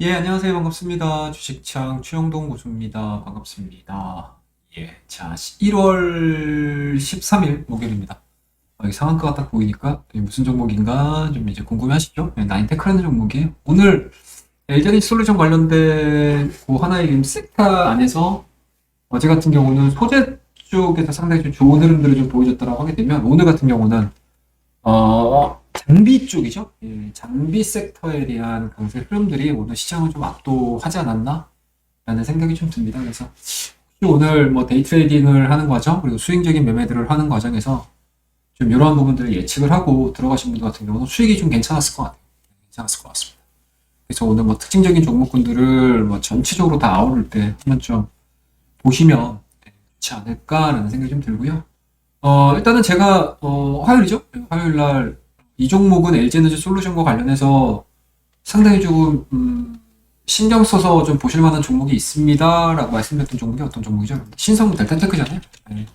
예, 안녕하세요. 반갑습니다. 주식창 최영동 고수입니다. 반갑습니다. 예, 자, 1월 13일 목요일입니다. 여기 상한가가 딱 보이니까 무슨 종목인가 좀 이제 궁금해 하시죠? 네, 나인테크라는 종목이에요. 오늘 LG 솔루션 관련된 그 하나의 섹터 안에서 어제 같은 경우는 소재 쪽에서 상당히 좀 좋은 흐름들을 좀 보여줬다고 하게 되면 오늘 같은 경우는 장비 쪽이죠. 예, 장비 섹터에 대한 강세 흐름들이 오늘 시장을 좀 압도하지 않았나? 라는 생각이 좀 듭니다. 그래서 오늘 뭐 데이 트레이딩을 하는 과정, 그리고 수익적인 매매들을 하는 과정에서 좀 이러한 부분들을 예측을 하고 들어가신 분들 같은 경우는 수익이 좀 괜찮았을 것 같아요. 괜찮았을 것 같습니다. 그래서 오늘 뭐 특징적인 종목군들을 뭐 전체적으로 다 아우를 때 한번 좀 보시면 좋지 않을까라는 생각이 좀 들고요. 일단은 제가, 화요일이죠? 화요일 날, 이 종목은 LG에너지 솔루션과 관련해서 상당히 조금, 신경 써서 좀 보실 만한 종목이 있습니다. 라고 말씀드렸던 종목이 어떤 종목이죠? 신성 델타테크잖아요. 네.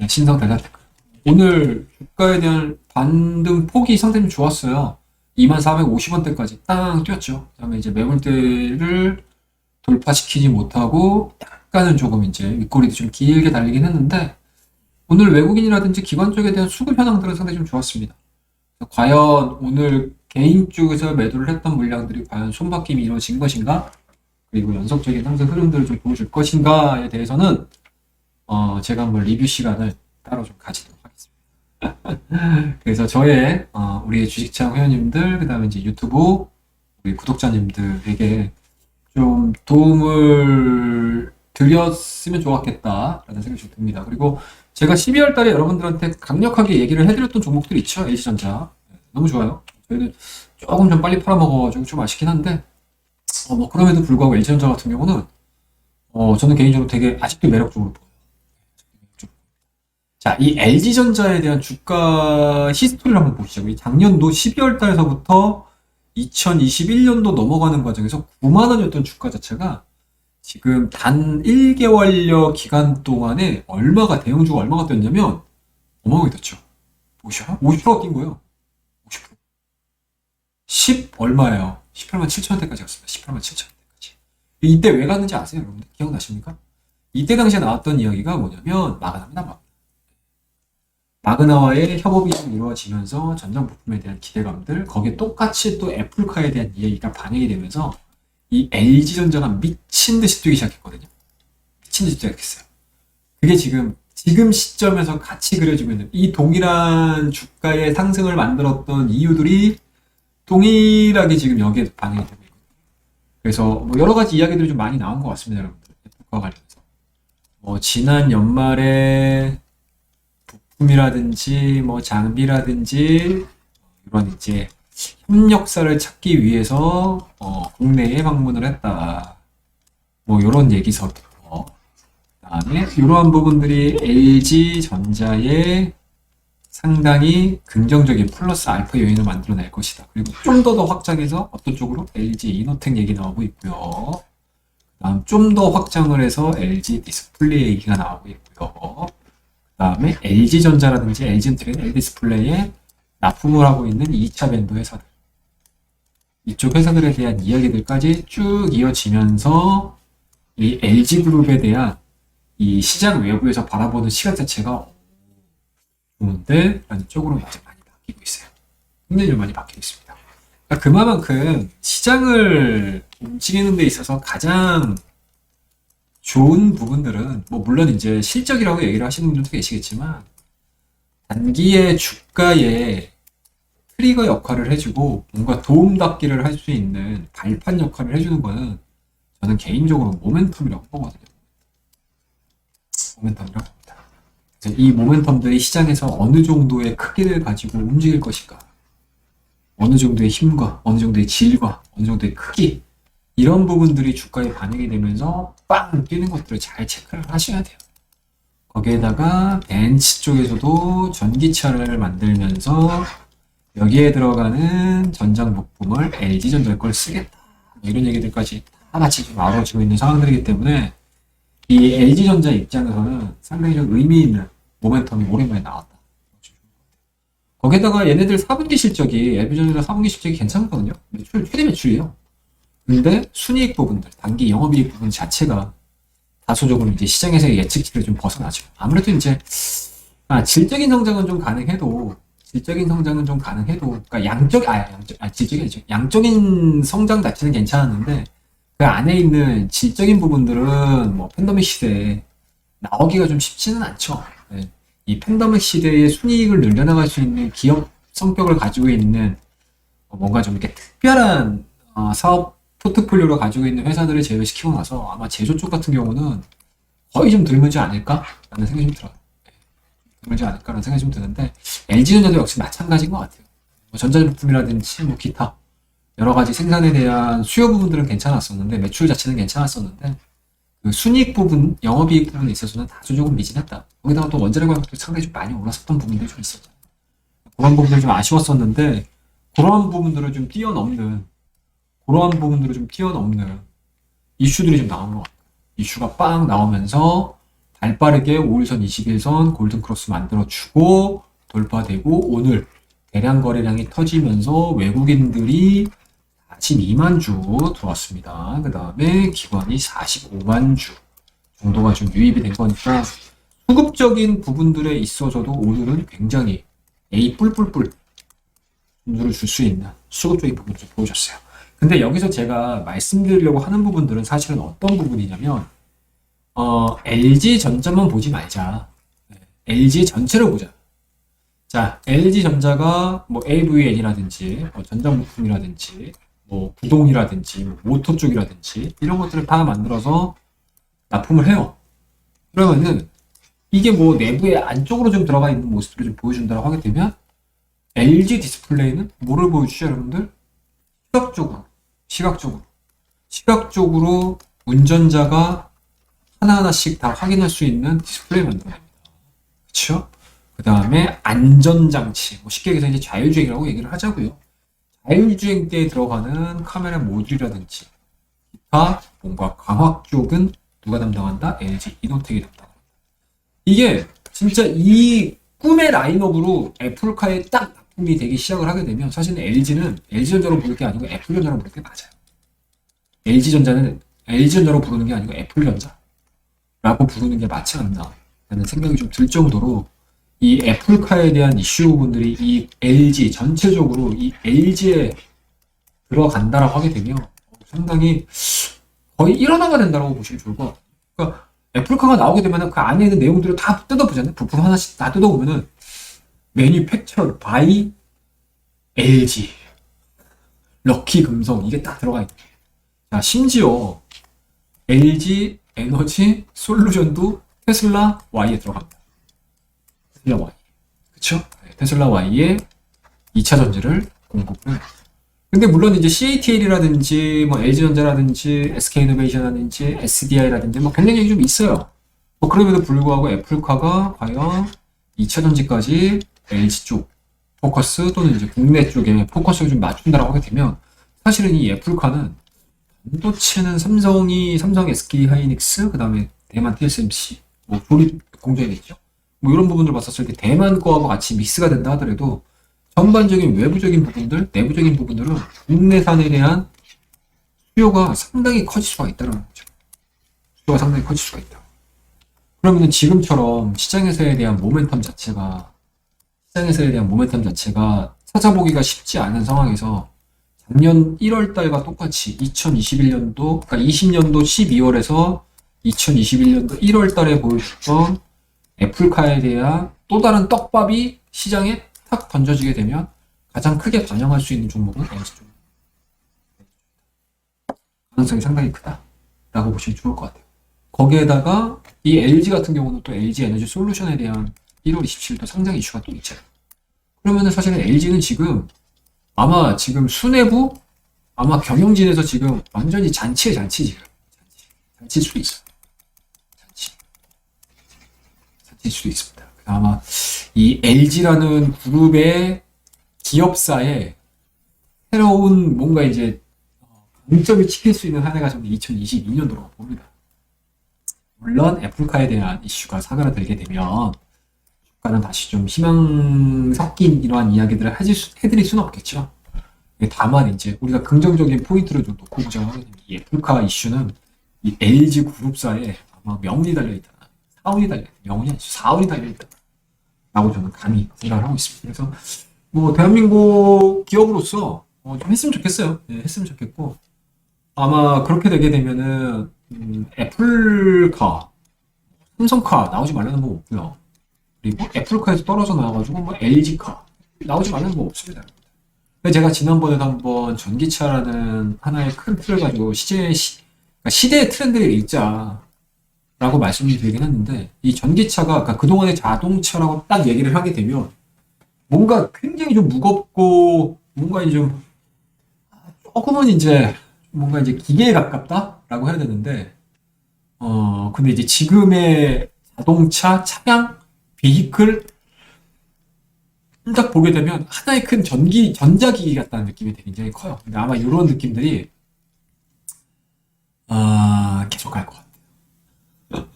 네, 신성 델타테크. 오늘 주가에 대한 반등 폭이 상당히 좋았어요. 2450원대까지 땅 뛰었죠. 그 다음에 이제 매물대를 돌파시키지 못하고 약간은 조금 이제 윗꼬리도 좀 길게 달리긴 했는데, 오늘 외국인이라든지 기관 쪽에 대한 수급 현황들은 상당히 좀 좋았습니다. 과연 오늘 개인 쪽에서 매도를 했던 물량들이 과연 손바뀜이 이루어진 것인가? 그리고 연속적인 상승 흐름들을 좀 보여줄 것인가에 대해서는 제가 한번 리뷰 시간을 따로 좀 가지도록 하겠습니다. 그래서 저의 우리 주식창 회원님들, 그다음에 이제 유튜브 우리 구독자님들에게 좀 도움을 드렸으면 좋았겠다라는 생각이 좀 듭니다. 그리고 제가 12월 달에 여러분들한테 강력하게 얘기를 해드렸던 종목들이 있죠. LG전자. 너무 좋아요. 저희는 조금 좀 빨리 팔아먹어가지고 좀 아쉽긴 한데, 뭐, 그럼에도 불구하고 LG전자 같은 경우는, 저는 개인적으로 되게 아직도 매력적으로 보여요. 자, 이 LG전자에 대한 주가 히스토리를 한번 보시자고. 이 작년도 12월 달에서부터 2021년도 넘어가는 과정에서 9만 원이었던 주가 자체가 지금 단 1개월여 기간 동안에 대형주가 얼마가 뛰었냐면, 어마어마하게 뛰었죠. 보셔? 50%가 뛴 거예요. 50%. 10 얼마예요? 18만 7천 원대까지 갔습니다. 18만 7천 원대까지. 이때 왜 갔는지 아세요, 여러분들? 기억나십니까? 이때 당시에 나왔던 이야기가 뭐냐면, 마그나입니다. 마그나와의 협업이 좀 이루어지면서 전장 부품에 대한 기대감들, 거기에 똑같이 또 애플카에 대한 이야기가 반영이 되면서 이 LG전자가 미친 듯이 뛰기 시작했거든요. 미친 듯이 시작했어요. 그게 지금 시점에서 같이 그려지고 있는 이 동일한 주가의 상승을 만들었던 이유들이 동일하게 지금 여기에 반영이 되고 있거든요. 그래서 뭐 여러 가지 이야기들이 좀 많이 나온 것 같습니다, 여러분들. 애플과 관련해서. 뭐 지난 연말에 부품이라든지 뭐 장비라든지 이런 이제 협력사를 찾기 위해서 국내에 방문을 했다. 뭐 이런 얘기서부터 그다음에 이러한 부분들이 LG전자에 상당히 긍정적인 플러스 알파 요인을 만들어낼 것이다. 그리고 좀 더 확장해서 어떤 쪽으로 LG 이노텍 얘기 나오고 있고요. 그다음 좀 더 확장을 해서 LG 디스플레이 얘기가 나오고 있고요. 그다음에 LG전자라든지 LG엔트리는 LD디스플레이에 납품을 하고 있는 2차 밴드 회사들. 이쪽 회사들에 대한 이야기들까지 쭉 이어지면서 이 LG그룹에 대한 이 시장 외부에서 바라보는 시각 자체가 좋은데 라는 쪽으로 이제 많이 바뀌고 있어요. 굉장히 많이 바뀌고 있습니다. 그러니까 그만큼 시장을 움직이는 데 있어서 가장 좋은 부분들은 뭐 물론 이제 실적이라고 얘기를 하시는 분들도 계시겠지만 단기의 주가에 트리거 역할을 해주고 뭔가 도움닫기를 할 수 있는 발판 역할을 해주는 거는 저는 개인적으로 모멘텀이라고 보거든요. 모멘텀이라고 봅니다. 그래서 이 모멘텀들이 시장에서 어느 정도의 크기를 가지고 움직일 것인가, 어느 정도의 힘과 어느 정도의 질과 어느 정도의 크기, 이런 부분들이 주가에 반영이 되면서 빵 뛰는 것들을 잘 체크를 하셔야 돼요. 거기에다가 벤츠 쪽에서도 전기차를 만들면서 여기에 들어가는 전장 부품을 LG전자 걸 쓰겠다, 이런 얘기들까지 다 같이 좀 아우러지고 있는 상황들이기 때문에 이 LG전자 입장에서는 상당히 좀 의미 있는 모멘텀이 오랜만에 나왔다. 거기에다가 얘네들 4분기 실적이 LG전자 4분기 실적이 괜찮거든요. 최대 매출이에요. 근데 순이익 부분들, 단기 영업이익 부분 자체가 다소적으로 이제 시장에서의 예측치를 좀 벗어나죠. 아무래도 이제 질적인 성장은 좀 가능해도 그러니까 질적이 아니죠. 양적인 성장 자체는 괜찮았는데 그 안에 있는 질적인 부분들은 뭐 팬데믹 시대에 나오기가 좀 쉽지는 않죠. 네. 이 팬데믹 시대에 순이익을 늘려나갈 수 있는 기업 성격을 가지고 있는 뭔가 좀 이렇게 특별한 사업 포트폴리오를 가지고 있는 회사들을 제외시키고 나서 아마 제조 쪽 같은 경우는 거의 좀 드물지 않을까라는 생각이 좀 들어요. 드물지 않을까라는 생각이 좀 드는데 LG전자도 역시 마찬가지인 것 같아요. 뭐 전자제품이라든지 뭐 기타 여러 가지 생산에 대한 수요 부분들은 괜찮았었는데 매출 자체는 괜찮았었는데 그 순이익 부분, 영업이익 부분에 있어서는 다소 조금 미진했다. 거기다가 또 원자력 가격도 상당히 좀 많이 올랐었던 부분들이 좀 있었죠. 그런 부분들이 좀 아쉬웠었는데 그러한 부분들을 좀 뛰어넘는 이슈들이 좀 나온 것 같아요. 이슈가 빵 나오면서 발빠르게 5일선, 21선 골든크로스 만들어주고 돌파되고 오늘 대량 거래량이 터지면서 외국인들이 42만 주 들어왔습니다. 그 다음에 기관이 45만 주 정도가 좀 유입이 된 거니까 수급적인 부분들에 있어서도 오늘은 굉장히 A 뿔뿔뿔 분수를 줄 수 있는 수급적인 부분을 좀 보여줬어요. 근데 여기서 제가 말씀드리려고 하는 부분들은 사실은 어떤 부분이냐면 LG 전자만 보지 말자. LG 전체를 보자. 자, LG 전자가 뭐 AVN이라든지 뭐 전자부품이라든지 뭐 구동이라든지 뭐 모터 쪽이라든지 이런 것들을 다 만들어서 납품을 해요. 그러면은 이게 뭐 내부에 안쪽으로 좀 들어가 있는 모습들을 좀 보여준다고 하게 되면 LG 디스플레이는 뭐를 보여주죠, 여러분들? 시각적으로 운전자가 하나하나씩 다 확인할 수 있는 디스플레이 만들어냅니다. 그쵸? 그 다음에 안전장치, 뭐 쉽게 얘기해서 이제 자율주행이라고 얘기를 하자고요. 자율주행 때에 들어가는 카메라 모듈이라든지 기타 뭔가 광학 쪽은 누가 담당한다? LG 이노텍이 담당합니다. 이게 진짜 이 꿈의 라인업으로 애플카에 딱 납품이 되기 시작을 하게 되면 사실은 LG전자로 부를 게 아니고 애플전자로 부를 게 맞아요. LG전자는 LG전자로 부르는 게 아니고 애플전자라고 부르는 게 맞지 않나 라는 생각이 좀 들 정도로 이 애플카에 대한 이슈 부분들이 이 LG 전체적으로 이 LG에 들어간다라고 하게 되면 상당히 거의 일원화가 된다고 보시면 좋을 것 같아요. 그러니까 애플카가 나오게 되면 그 안에 있는 내용들을 다 뜯어보잖아요. 부품 하나씩 다 뜯어보면은 Manufactured by LG, 럭키 금성 이게 딱 들어가 있는 거예요. 자, 심지어 LG 에너지 솔루션도 테슬라 Y에 들어갑니다. 테슬라 Y. 그쵸? 네, 테슬라 Y에 2차 전지를 공급을 해요. 근데 물론 이제 CATL이라든지 뭐 LG전자라든지 SK이노베이션이라든지 SDI라든지 뭐 경쟁력이 좀 있어요. 뭐 그럼에도 불구하고 애플카가 과연 2차 전지까지 LG 쪽 포커스 또는 이제 국내 쪽에 포커스를 좀 맞춘다라고 하게 되면 사실은 이 애플카는 반도체는 삼성 SK 하이닉스 그다음에 대만 TSMC 뭐 조립 공정이겠죠. 뭐 이런 부분을 봤었을 때 대만 거하고 같이 믹스가 된다 하더라도 전반적인 외부적인 부분들, 내부적인 부분들은 국내산에 대한 수요가 상당히 커질 수가 있다는 거죠. 수요가 상당히 커질 수가 있다. 그러면 지금처럼 시장에서에 대한 모멘텀 자체가 찾아보기가 쉽지 않은 상황에서 작년 1월 달과 똑같이 2021년도, 그러니까 20년도 12월에서 2021년도 1월 달에 보여줬던 애플카에 대한 또 다른 떡밥이 시장에 탁 던져지게 되면 가장 크게 반영할 수 있는 종목은 LG 쪽. 가능성이 상당히 크다라고 보시면 좋을 것 같아요. 거기에다가 이 LG 같은 경우는 또 LG 에너지 솔루션에 대한 1월 27일도 상장 이슈가 또 있잖아요. 그러면은 사실은 LG는 아마 지금 수뇌부 아마 경영진에서 지금 완전히 잔치에 잔치 지금 잔치일 수도 있어요. 잔치일 수도 있습니다. 아마 이 LG라는 그룹의 기업사에 새로운 뭔가 이제 강점이 찍힐 수 있는 한 해가 저는 2022년도라고 봅니다. 물론 애플카에 대한 이슈가 사그라들게 되면 주가는 다시 좀 희망 섞인 이러한 이야기들을 해드릴 수는 없겠죠. 다만 이제 우리가 긍정적인 포인트를 좀 놓고 보자고 하게 되면 이 애플카 이슈는 이 LG 그룹사에 아마 명운이 달려있다. 사운이 달려있다. 명운이 아니죠. 사운이 달려있다. 라고 저는 감히 생각을 하고 있습니다. 그래서 뭐 대한민국 기업으로서 좀 했으면 좋겠어요. 네, 했으면 좋겠고 아마 그렇게 되게 되면은 애플카, 삼성카 나오지 말라는 거 없고요. 그리고 애플카에서 떨어져 나와가지고 뭐 LG카 나오지 말라는 거 없습니다. 제가 지난번에도 한번 전기차라는 하나의 큰 틀을 가지고 그러니까 시대의 트렌드를 읽자라고 말씀을 드리긴 했는데 이 전기차가 그러니까 그동안의 자동차라고 딱 얘기를 하게 되면 뭔가 굉장히 좀 무겁고 뭔가 좀 조금은 이제 뭔가 이제 기계에 가깝다라고 해야 되는데 근데 이제 지금의 자동차, 차량, 비이클 딱 보게 되면 하나의 큰 전자기기 같다는 느낌이 굉장히 커요. 근데 아마 이런 느낌들이 계속 갈 것 같아요.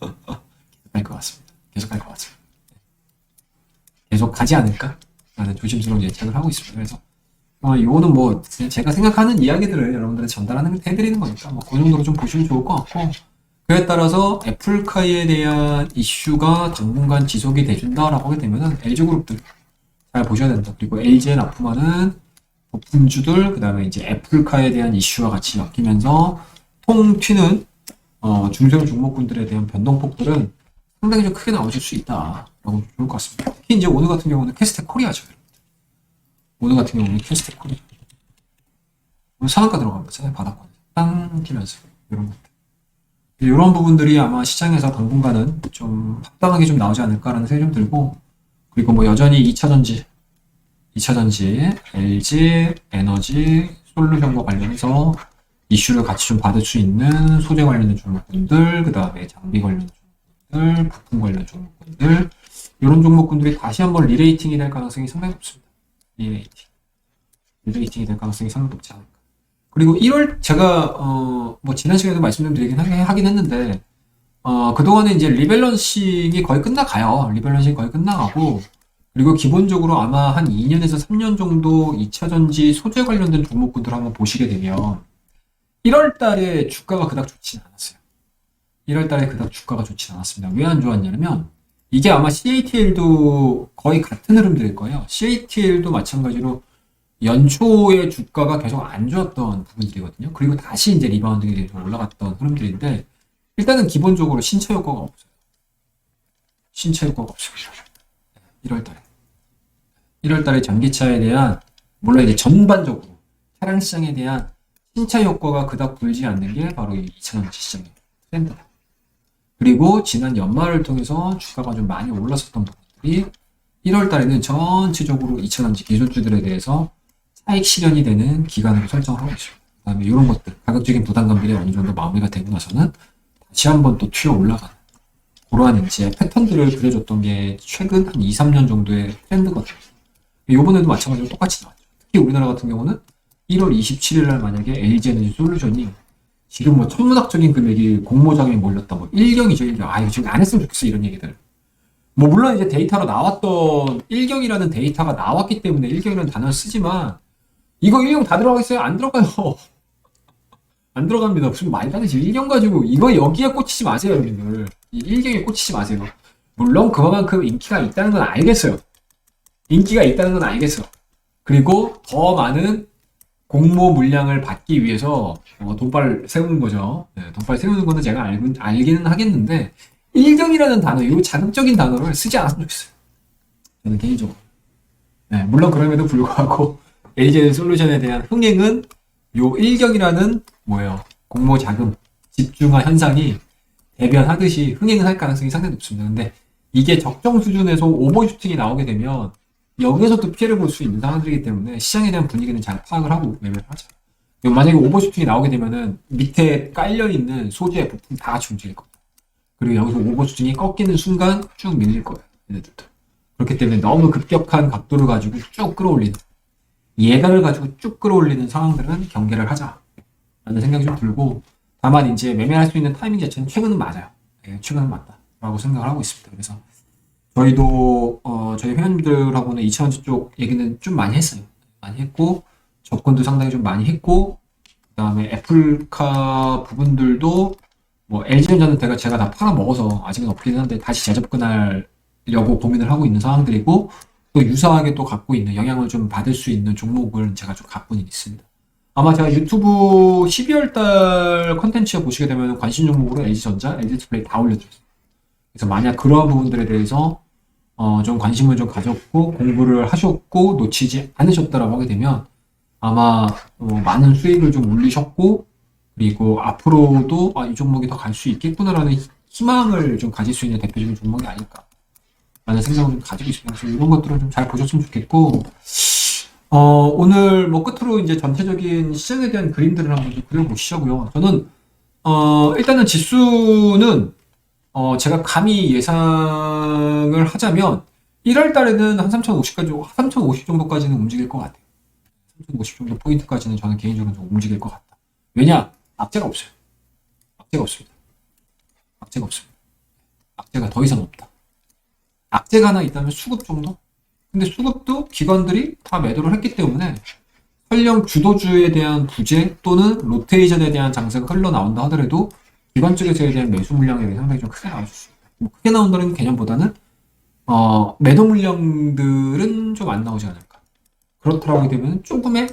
계속 갈 것 같습니다. 계속 갈 것 같습니다. 계속 가지 않을까? 라는 조심스러운 예측을 하고 있습니다. 그래서 이거는 뭐 제가 생각하는 이야기들을 여러분들한테 전달하는 해드리는 거니까 뭐 그 정도로 좀 보시면 좋을 것 같고 그에 따라서 애플카에 대한 이슈가 당분간 지속이 돼준다라고 하게 되면은 LG그룹들 잘 보셔야 된다. 그리고 LG에 납품하는 부품주들, 그 다음에 이제 애플카에 대한 이슈와 같이 엮이면서 통 튀는 중소형 종목군들에 대한 변동폭들은 상당히 좀 크게 나오실 수 있다라고 좋을 것 같습니다. 특히 이제 오늘 같은 경우는 캐스텍 코리아죠. 오늘 같은 경우는 캐스텍 코리아. 오늘 상한가 들어간 거잖아요. 바닥권. 땅 튀면서 이런 것들. 이런 부분들이 아마 시장에서 당분간은 좀 합당하게 좀 나오지 않을까라는 생각이 좀 들고 그리고 뭐 여전히 2차전지, LG, 에너지, 솔루션과 관련해서 이슈를 같이 좀 받을 수 있는 소재 관련된 종목군들, 그 다음에 장비 관련 종목군들, 부품 관련 종목군들, 이런 종목군들이 다시 한번 리레이팅이 될 가능성이 상당히 높습니다. 리레이팅이 될 가능성이 상당히 높지 않을까. 그리고 1월, 제가, 뭐, 지난 시간에도 말씀 좀 드리긴 하긴 했는데, 그동안에 이제 리밸런싱이 거의 끝나가요. 리밸런싱이 거의 끝나가고, 그리고 기본적으로 아마 한 2년에서 3년 정도 2차전지 소재 관련된 종목군들 한번 보시게 되면, 1월 달에 주가가 그닥 좋진 않았어요. 1월 달에 그닥 주가가 좋진 않았습니다. 왜 안 좋았냐면, 이게 아마 CATL도 거의 같은 흐름들일 거예요. CATL도 마찬가지로 연초에 주가가 계속 안 좋았던 부분들이거든요. 그리고 다시 이제 리바운딩이 돼서 올라갔던 흐름들인데, 일단은 기본적으로 신차 효과가 없어요. 신차 효과가 없습니다. 1월 달에. 1월 달에 전기차에 대한, 물론 이제 전반적으로 차량 시장에 대한 신차 효과가 그닥 불지 않는 게 바로 이 2차전지 시장의 트렌드다. 그리고 지난 연말을 통해서 주가가 좀 많이 올랐었던 부분들이 1월 달에는 전체적으로 2차전지 기술주들에 대해서 차익 실현이 되는 기간으로 설정을 하고 있습니다. 그 다음에 이런 것들, 가격적인 부담감들이 어느 정도 마무리가 되고 나서는 다시 한번 또 튀어 올라가는 그러한 이제 패턴들을 그려줬던 게 최근 한 2, 3년 정도의 트렌드거든요. 이번에도 마찬가지로 똑같이 나왔죠. 특히 우리나라 같은 경우는 1월 27일 날 만약에 LG에너지 솔루션이 지금 뭐 천문학적인 금액이 공모장에 몰렸다. 뭐 1경이죠, 1경. 이거 지금 안 했으면 좋겠어, 이런 얘기들. 뭐 물론 이제 데이터로 나왔던 1경이라는 데이터가 나왔기 때문에 1경이라는 단어를 쓰지만 이거 1경 다 들어가겠어요? 안 들어가요. 안 들어갑니다. 무슨 말도 안 되지. 1경 가지고 이거 여기에 꽂히지 마세요, 여러분들. 이 1경에 꽂히지 마세요. 물론 그만큼 인기가 있다는 건 알겠어요. 인기가 있다는 건 알겠어. 그리고 더 많은 공모 물량을 받기 위해서 돈발 세우는 거죠. 네, 돈발 세우는 거는 제가 알기는 하겠는데 1경이라는 단어, 이 자극적인 단어를 쓰지 않았으면 좋겠어요. 저는 개인적으로. 네, 물론 그럼에도 불구하고 LG 솔루션에 대한 흥행은 요 1경이라는 뭐예요? 공모 자금 집중화 현상이 대변하듯이 흥행은 할 가능성이 상당히 높습니다. 근데 이게 적정 수준에서 오버슈팅이 나오게 되면 여기에서도 피해를 볼 수 있는 상황들이기 때문에 시장에 대한 분위기는 잘 파악을 하고 매매를 하죠. 만약에 오버슈팅이 나오게 되면은 밑에 깔려있는 소재 부품 다 같이 움직일 겁니다. 그리고 여기서 오버슈팅이 꺾이는 순간 쭉 밀릴 거예요. 얘네들도. 그렇기 때문에 너무 급격한 각도를 가지고 쭉 끌어올리는 예감을 가지고 쭉 끌어올리는 상황들은 경계를 하자 라는 생각이 좀 들고 다만 이제 매매할 수 있는 타이밍 자체는 최근은 맞아요. 네, 최근은 맞다라고 생각을 하고 있습니다. 그래서 저희도 저희 회원님들하고는 2차전지 쪽 얘기는 좀 많이 했어요. 많이 했고 접근도 상당히 좀 많이 했고, 그 다음에 애플카 부분들도 뭐 LG전자는 제가 다 팔아먹어서 아직은 없긴 한데 다시 재접근하려고 고민을 하고 있는 상황들이고, 또 유사하게 또 갖고 있는 영향을 좀 받을 수 있는 종목을 제가 좀 갖고는 있습니다. 아마 제가 유튜브 12월 달 컨텐츠 보시게 되면 관심 종목으로 LG전자, LG디스플레이 다 올려드렸어요. 그래서 만약 그러한 부분들에 대해서 좀 관심을 좀 가졌고 공부를 하셨고 놓치지 않으셨다라고 하게 되면 아마 많은 수익을 좀 올리셨고 그리고 앞으로도 이 종목이 더 갈 수 있겠구나라는 희망을 좀 가질 수 있는 대표적인 종목이 아닐까 라는 생각을 좀 가지고 있습니다. 그래서 이런 것들을 좀 잘 보셨으면 좋겠고 오늘 뭐 끝으로 이제 전체적인 시장에 대한 그림들을 한번 좀 그려보시자고요. 저는 일단은 지수는 제가 감히 예상을 하자면 1월 달에는 한 3,050까지, 3,050 정도까지는 움직일 것 같아요. 3,050 정도 포인트까지는 저는 개인적으로 좀 움직일 것 같다. 왜냐? 악재가 없어요. 악재가 없습니다. 악재가 없습니다. 악재가 더 이상 없다. 악재가 하나 있다면 수급 정도? 근데 수급도 기관들이 다 매도를 했기 때문에 설령 주도주에 대한 부재 또는 로테이션에 대한 장세가 흘러나온다 하더라도 기관 쪽에서에 대한 매수 물량이 상당히 좀 크게 나올 수 있습니다. 뭐 크게 나온다는 개념보다는 매도 물량들은 좀 안 나오지 않을까. 그렇더라고 되면 조금의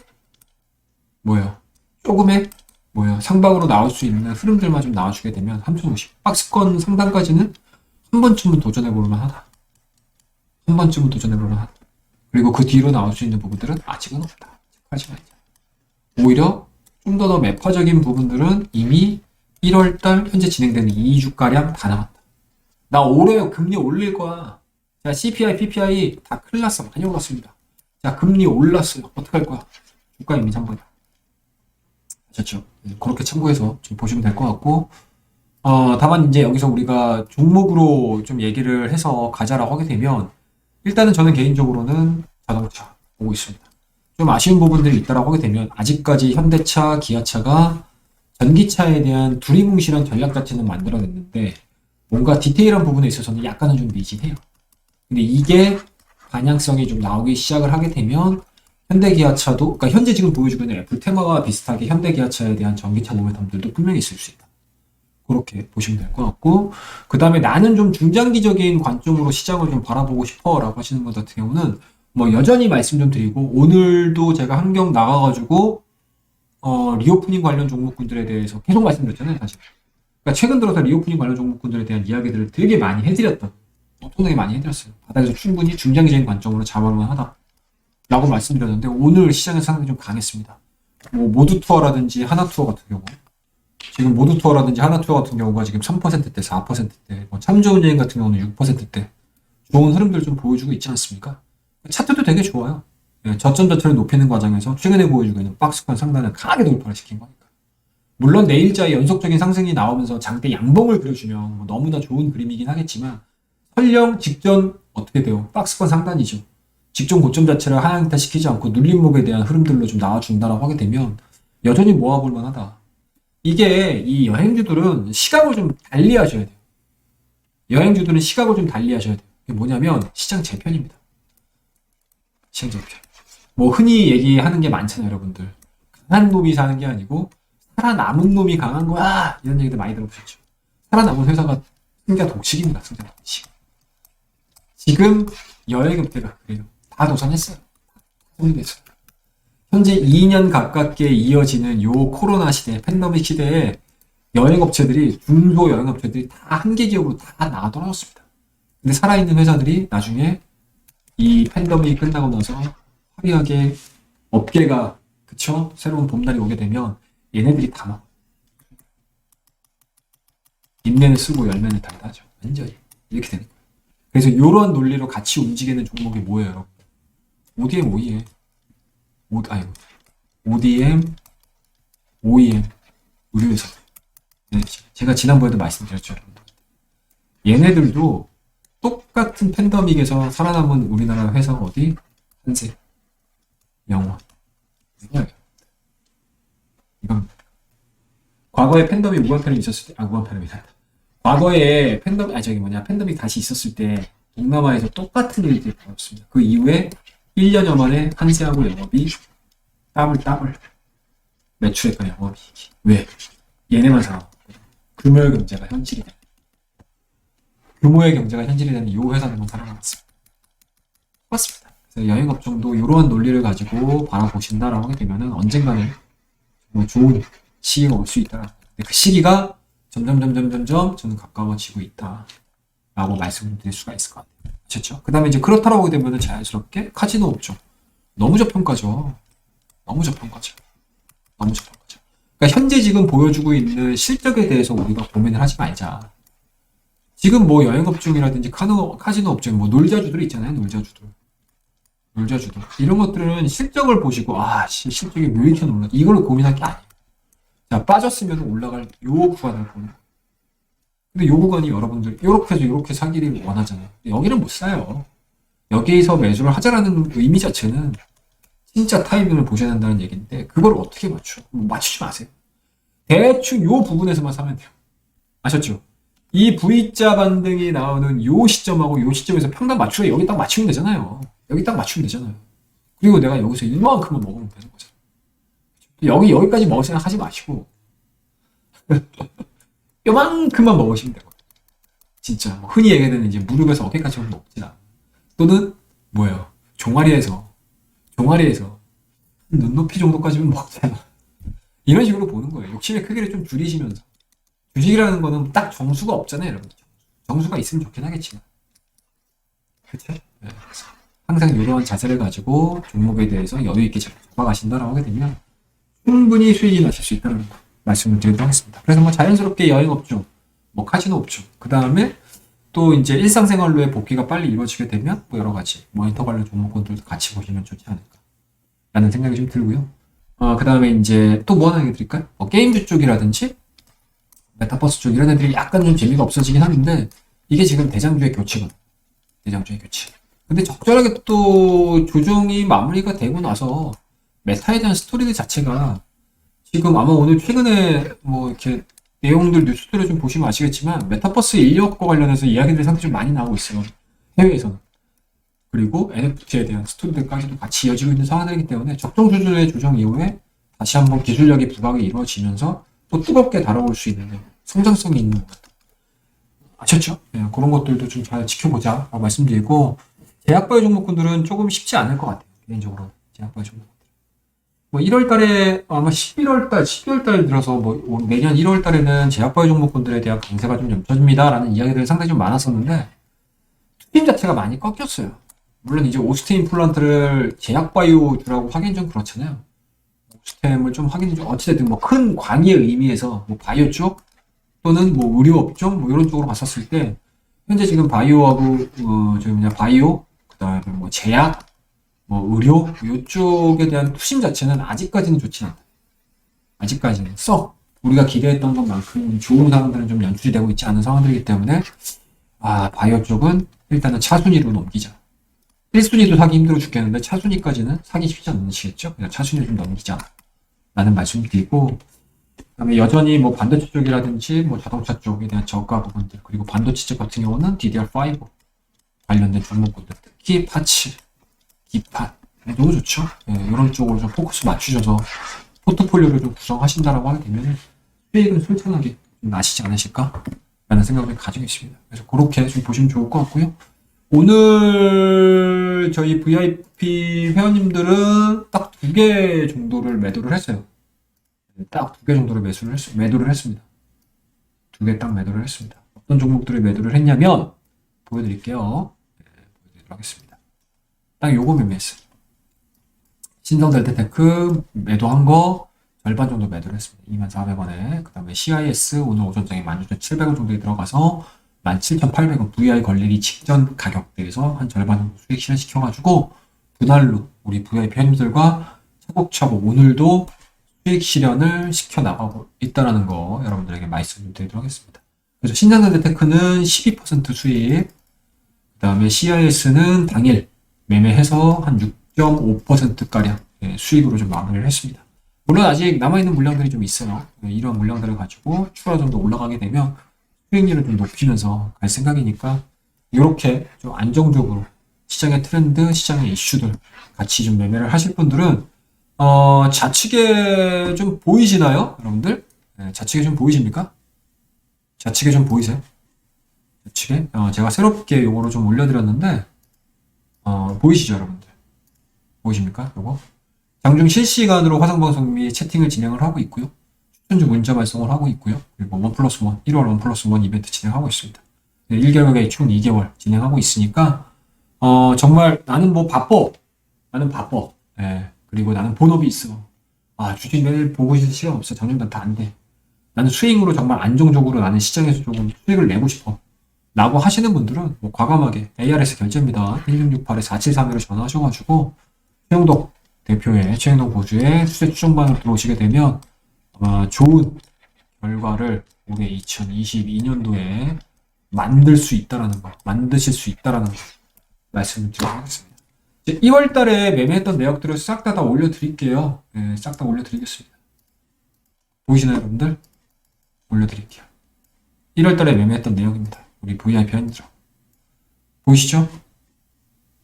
상방으로 나올 수 있는 흐름들만 좀 나와주게 되면 3,050 박스권 상단까지는 한 번쯤은 도전해볼 만하다. 한 번쯤은 도전해볼 만하다. 그리고 그 뒤로 나올 수 있는 부분들은 아직은 없다. 하지 말자. 오히려 좀 더 매파적인 부분들은 이미 1월달 현재 진행되는 2주가량 다 나왔다. 나 올해 금리 올릴 거야. 자, CPI, PPI 다 큰일 났어. 많이 올랐습니다. 자, 금리 올랐어요. 어떡할 거야? 주가 이미 잠번이야. 아셨죠? 그렇게 참고해서 좀 보시면 될 것 같고, 다만 이제 여기서 우리가 종목으로 좀 얘기를 해서 가자라고 하게 되면, 일단은 저는 개인적으로는 자동차 보고 있습니다. 좀 아쉬운 부분들이 있다라고 하게 되면, 아직까지 현대차, 기아차가 전기차에 대한 두리뭉실한 전략 자체는 만들어냈는데, 뭔가 디테일한 부분에 있어서는 약간은 좀 미진해요. 근데 이게 방향성이 좀 나오기 시작을 하게 되면 현대기아차도 그러니까 현재 지금 보여주고 있는 애플 테마와 비슷하게 현대기아차에 대한 전기차 모멘텀들도 분명히 있을 수 있다. 그렇게 보시면 될 것 같고 그 다음에 나는 좀 중장기적인 관점으로 시장을 좀 바라보고 싶어 라고 하시는 분 같은 경우는 뭐 여전히 말씀 좀 드리고 오늘도 제가 한경 나가가지고 리오프닝 관련 종목군들에 대해서 계속 말씀드렸잖아요 사실. 그러니까 최근 들어서 리오프닝 관련 종목군들에 대한 이야기들을 되게 많이 해드렸던 엄청나게 많이 해드렸어요. 바닥에서 충분히 중장기적인 관점으로 잡아볼 하다 라고 말씀드렸는데 오늘 시장에서 상당히 좀 강했습니다. 뭐 모두투어라든지 하나투어 같은 경우 지금 모두투어라든지 하나투어 같은 경우가 지금 3%대 4%대 뭐 참좋은여행 같은 경우는 6%대 좋은 흐름들을 좀 보여주고 있지 않습니까? 차트도 되게 좋아요. 저점 자체를 높이는 과정에서 최근에 보여주고 있는 박스권 상단을 강하게 돌파를 시킨 거니까. 물론 내일자의 연속적인 상승이 나오면서 장대 양봉을 그려주면 뭐 너무나 좋은 그림이긴 하겠지만 설령 직전 어떻게 돼요? 박스권 상단이죠. 직전 고점 자체를 하향타 시키지 않고 눌림목에 대한 흐름들로 좀 나와준다라고 하게 되면 여전히 모아볼 만하다. 이게 이 여행주들은 시각을 좀 달리 하셔야 돼요. 여행주들은 시각을 좀 달리 하셔야 돼요. 이게 뭐냐면 시장 재편입니다. 시장 재편. 뭐 흔히 얘기하는 게 많잖아요, 여러분들. 강한 놈이 사는 게 아니고 살아남은 놈이 강한 거야. 이런 얘기도 많이 들어보셨죠. 살아남은 회사가 승자 독식입니다. 승자 독식. 지금 여행업체가 그래요. 다 도산했어요. 모르겠어요. 현재 2년 가깝게 이어지는 요 코로나 시대, 팬데믹 시대에 여행업체들이, 중소 여행업체들이 다 한계 기업으로 다 나아떨어졌습니다. 근데 살아있는 회사들이 나중에 이 팬데믹이 끝나고 나서 화려하게 업계가, 그쵸? 새로운 봄날이 오게 되면 얘네들이 다 막, 잎내는 쓰고 열매는 달다죠. 완전히. 이렇게 되는 거예요. 그래서 이러한 논리로 같이 움직이는 종목이 뭐예요, 여러분? ODM, OEM. ODM, OEM. 의료회사. 네, 제가 지난번에도 말씀드렸죠, 여러분들. 얘네들도 똑같은 팬데믹에서 살아남은 우리나라 회사가 어디? 한세, 영원. 이건 과거에 팬데믹 무관팬이 있었을 때, 무관팬이다. 과거에 팬데믹 다시 있었을 때 동남아에서 똑같은 일들이 벌어졌습니다. 그 이후에 1년여 만에 한세하고 영업이 더블. 매출액과 영업이익이. 왜? 얘네만 사. 규모의 경제가 현실이 돼. 규모의 경제가 현실이 되는 이 회사들만 살아남았습니다. 맞습니다. 그래서 여행업종도 이러한 논리를 가지고 바라보신다라고 하게 되면은 언젠가는 뭐 좋은 시기가 올 수 있다. 그 시기가 점점 저는 가까워지고 있다라고 말씀드릴 수가 있을 것 같아요. 그렇죠? 그 다음에 이제 그렇다라고 하게 되면은 자연스럽게 카지노 업종 너무 저평가죠. 너무 저평가죠. 너무 저평가죠. 그러니까 현재 지금 보여주고 있는 실적에 대해서 우리가 고민을 하지 말자. 지금 뭐 여행업종이라든지 카지노 업종, 뭐 놀자주들 있잖아요. 놀자주들. 이런 것들은 실적을 보시고, 실적이 왜 이렇게 올라? 이걸로 고민할 게 아니에요. 자, 빠졌으면 올라갈 요 구간을 보는 거예요. 근데 요 구간이 여러분들, 요렇게 해서 요렇게 사기를 원하잖아요. 여기는 못 사요. 여기에서 매수를 하자라는 의미 자체는 진짜 타이밍을 보셔야 한다는 얘기인데, 그걸 어떻게 맞춰? 맞추지 마세요. 대충 요 부분에서만 사면 돼요. 아셨죠? 이 V자 반등이 나오는 요 시점하고 요 시점에서 평단 맞추려 여기 딱 맞추면 되잖아요. 여기 딱 맞추면 되잖아요. 그리고 내가 여기서 이만큼만 먹으면 되는 거잖아요. 여기까지 먹을 생각 하지 마시고 요만큼만 먹으시면 되고 진짜 뭐 흔히 얘기하는 이제 무릎에서 어깨까지 먹지나 또는 뭐예요? 종아리에서 눈높이 정도까지는 먹잖아. 이런 식으로 보는 거예요. 욕심의 크기를 좀 줄이시면서 주식이라는 거는 딱 정수가 없잖아요, 여러분. 정수가 있으면 좋긴 하겠지만. 그쵸? 네. 항상 이러한 자세를 가지고 종목에 대해서 여유 있게 잡아가신다라고 하게 되면 충분히 수익이 나실 수 있다는 거 말씀을 드리도록 하겠습니다. 그래서 뭐 자연스럽게 여행업종, 뭐 카지노 업종, 그 다음에 또 이제 일상생활로의 복귀가 빨리 이루어지게 되면 뭐 여러 가지 모니터 관련 종목군들도 같이 보시면 좋지 않을까 라는 생각이 좀 들고요. 그 다음에 이제 또 뭐 하나 얘기 드릴까요? 게임주 쪽이라든지 메타버스 쪽 이런 애들이 약간 좀 재미가 없어지긴 하는데 이게 지금 대장주의 교체거든. 대장주의 교체. 근데 적절하게 또 조정이 마무리가 되고 나서 메타에 대한 스토리들 자체가 지금 아마 오늘 최근에 뭐 이렇게 내용들 뉴스들을 좀 보시면 아시겠지만 메타버스 인력과 관련해서 이야기들이 상당히 좀 많이 나오고 있어요. 해외에서는. 그리고 NFT에 대한 스토리들까지도 같이 이어지고 있는 상황이기 때문에 적정 수준의 조정 이후에 다시 한번 기술력이 부각이 이루어지면서 또 뜨겁게 다뤄볼 수 있는 성장성이 있는 것 같아요. 아셨죠? 네, 그런 것들도 좀 잘 지켜보자 라고 말씀드리고 제약바이오 종목군들은 조금 쉽지 않을 것 같아요. 개인적으로 제약바이오 종목군들. 뭐 1월 달에 아마 12월 달 들어서 뭐 내년 1월 달에는 제약바이오 종목군들에 대한 강세가 좀 옅어집니다 라는 이야기들이 상당히 좀 많았었는데 투팀 자체가 많이 꺾였어요. 물론 이제 오스템 임플란트를 제약바이오주라고 하긴 좀 그렇잖아요. 오스템을 좀 하긴 좀 어찌됐든 뭐 큰 광의의 의미에서 뭐 바이오 쪽 또는 뭐 의료 업종 뭐 이런 쪽으로 봤었을 때 현재 지금 바이오하고 바이오 그다음에 뭐 제약 뭐 의료 이쪽에 대한 투심 자체는 아직까지는 좋지 않다. 아직까지는 썩 우리가 기대했던 것만큼 좋은 상황들은 좀 연출이 되고 있지 않은 상황들이기 때문에 바이오 쪽은 일단은 차순위로 넘기자. 1순위도 사기 힘들어 죽겠는데 차순위까지는 사기 쉽지 않으시겠죠? 그냥 차순위를 좀 넘기자 라는 말씀 드리고 그다음에 여전히 뭐 반도체 쪽이라든지 뭐 자동차 쪽에 대한 저가 부분들 그리고 반도체 쪽 같은 경우는 DDR5 관련된 종목군들 특히 파츠, 기판 너무 좋죠? 이런 쪽으로 좀 포커스 맞추셔서 포트폴리오를 좀 구성하신다라고 하게 되면 수익은 솔직하게 나시지 않으실까? 라는 생각을 가지고 있습니다. 그래서 그렇게 좀 보시면 좋을 것 같고요. 오늘 저희 VIP 회원님들은 딱 2개 정도를 매도를 했어요. 딱 2개 정도를 매도를 했습니다. 2개 딱 매도를 했습니다. 어떤 종목들을 매도를 했냐면 보여드릴게요. 보여드리도록 하겠습니다. 딱 요거 매매했어요. 신성델타테크 매도한 거 절반 정도 매도를 했습니다. 24,400원에 그 다음에 CIS 오늘 오전장에 16,700원 정도에 들어가서 17,800원 VI 걸리기 직전 가격대에서 한 절반 정도 수익 실현시켜가지고 분할로 우리 VIP 회원님들과 차곡차곡 오늘도 수익 실현을 시켜나가고 있다는 거 여러분들에게 말씀드리도록 하겠습니다. 그래서 신장대테크는 12% 수익, 그 다음에 CIS는 당일 매매해서 한 6.5%가량 수익으로 좀 마무리를 했습니다. 물론 아직 남아있는 물량들이 좀 있어요. 이런 물량들을 가지고 추가 좀 더 올라가게 되면 수익률을 좀 높이면서 갈 생각이니까 이렇게 좀 안정적으로 시장의 트렌드, 시장의 이슈들 같이 좀 매매를 하실 분들은 좌측에 좀 보이시나요? 여러분들? 네, 좌측에 좀 보이십니까? 좌측에 좀 보이세요? 좌측에? 제가 새롭게 요거를 좀 올려드렸는데, 보이시죠, 여러분들? 보이십니까? 요거? 장중 실시간으로 화상방송 및 채팅을 진행을 하고 있고요. 추천주 문자 발송을 하고 있고요. 그리고 1+1, 1월 1+1 이벤트 진행하고 있습니다. 1개월에 총 2개월 진행하고 있으니까, 정말 나는 뭐 바빠. 나는 바빠. 예. 그리고 나는 본업이 있어. 주식 매일 보고 있을 시간 없어. 장중단 다 안 돼. 나는 스윙으로 정말 안정적으로 나는 시장에서 조금 수익을 내고 싶어. 라고 하시는 분들은 뭐 과감하게 ARS 결제입니다. 1668에 4731로 전화하셔가지고 최영덕 대표의 최영덕 보주의 수세 추종반으로 들어오시게 되면 아마 좋은 결과를 올해 2022년도에 만들 수 있다라는 거, 만드실 수 있다라는 거 말씀을 드리겠습니다. 2월 달에 매매했던 내역들을 싹 다 올려드릴게요. 네, 싹 다 올려드리겠습니다. 보이시나요, 여러분들? 올려드릴게요. 1월 달에 매매했던 내역입니다. 우리 VIP 회원들. 보이시죠?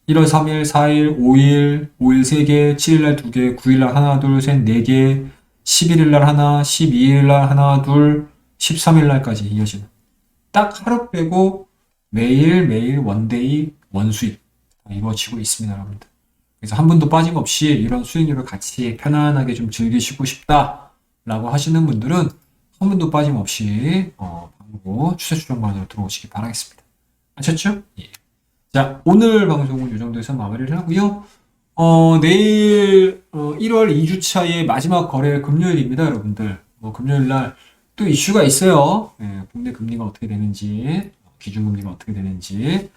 1월 3일, 4일, 5일, 5일 3개, 7일날 2개, 9일날 하나, 둘, 셋, 4개, 11일날 하나, 12일날 하나, 둘, 13일날까지 이어지는. 딱 하루 빼고 매일 원데이 원수익 이루어지고 있습니다, 여러분들. 그래서 한 분도 빠짐없이 이런 수익률을 같이 편안하게 좀 즐기시고 싶다라고 하시는 분들은 한 분도 빠짐없이 방구 추세 추종반으로 들어오시기 바라겠습니다. 아셨죠? 예. 자, 오늘 방송은 이 정도에서 마무리를 하고요. 내일 1월 2주차의 마지막 거래 금요일입니다, 여러분들. 금요일 날 또 이슈가 있어요. 예, 국내 금리가 어떻게 되는지, 기준금리가 어떻게 되는지,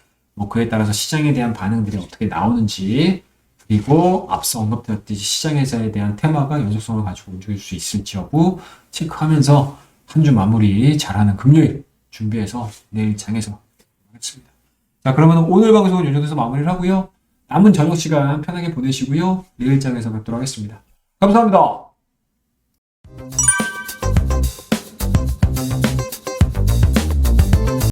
그에 따라서 시장에 대한 반응들이 어떻게 나오는지, 그리고 앞서 언급드렸듯이 시장에서에 대한 테마가 연속성을 가지고 움직일 수 있을지 여부 체크하면서 한 주 마무리 잘하는 금요일 준비해서 내일 장에서 하겠습니다. 자, 그러면 오늘 방송은 이 정도에서 마무리를 하고요. 남은 저녁 시간 편하게 보내시고요. 내일 장에서 뵙도록 하겠습니다. 감사합니다.